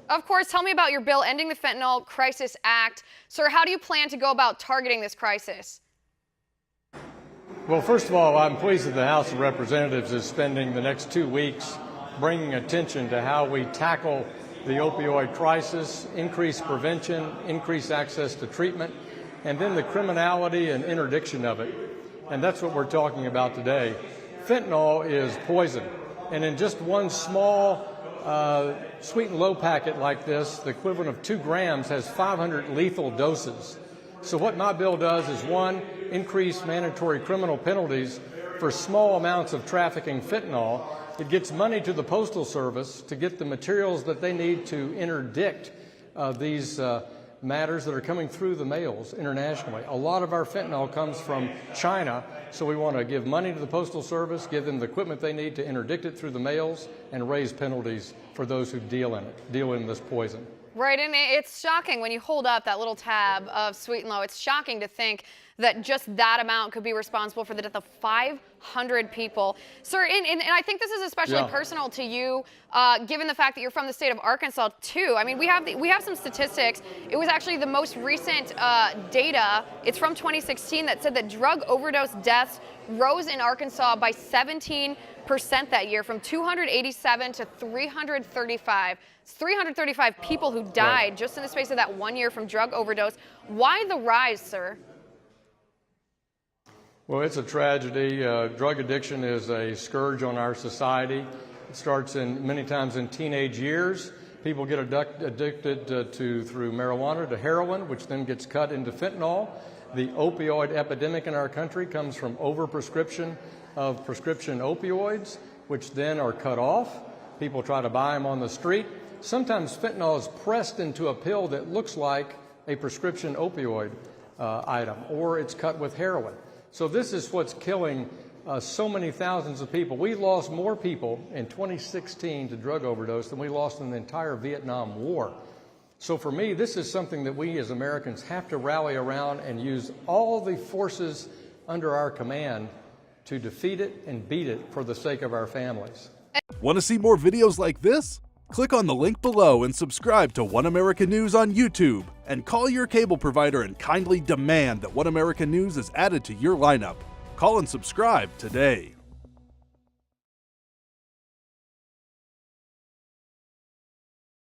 Of course, tell me about your bill ending the Fentanyl Crisis Act. Sir, how do you plan to go about targeting this crisis? Well, first of all, I'm pleased that the House of Representatives is spending the next 2 weeks bringing attention to how we tackle the opioid crisis, increase prevention, increase access to treatment, and then the criminality and interdiction of it. And that's what we're talking about today. Fentanyl is poison, and in just one small sweet and low packet like this, the equivalent of 2 grams has 500 lethal doses. So what my bill does is, one, increase mandatory criminal penalties for small amounts of trafficking fentanyl. It gets money to the Postal Service to get the materials that they need to interdict these matters that are coming through the mails internationally. A lot of our fentanyl comes from China, so we want to give money to the Postal Service, give them the equipment they need to interdict it through the mails, and raise penalties for those who deal in this poison. Right, and it's shocking when you hold up that little tab of sweet and low. It's shocking to think that just that amount could be responsible for the death of 500 people. Sir, and I think this is especially personal to you, given the fact that you're from the state of Arkansas, too. I mean, we have some statistics. It was actually the most recent data. It's from 2016 that said that drug overdose deaths rose in Arkansas by 17% that year, from 287 to 335. It's 335 people who died just in the space of that 1 year from drug overdose. Why the rise, sir? Well, it's a tragedy. Drug addiction is a scourge on our society. It starts many times in teenage years. People get addicted through marijuana to heroin, which then gets cut into fentanyl. The opioid epidemic in our country comes from overprescription of prescription opioids, which then are cut off. People try to buy them on the street. Sometimes fentanyl is pressed into a pill that looks like a prescription opioid item, or it's cut with heroin. So this is what's killing so many thousands of people. We lost more people in 2016 to drug overdose than we lost in the entire Vietnam War. So for me, this is something that we as Americans have to rally around and use all the forces under our command to defeat it and beat it for the sake of our families. Want to see more videos like this? Click on the link below and subscribe to One American News on YouTube, and call your cable provider and kindly demand that One American News is added to your lineup. Call and subscribe today.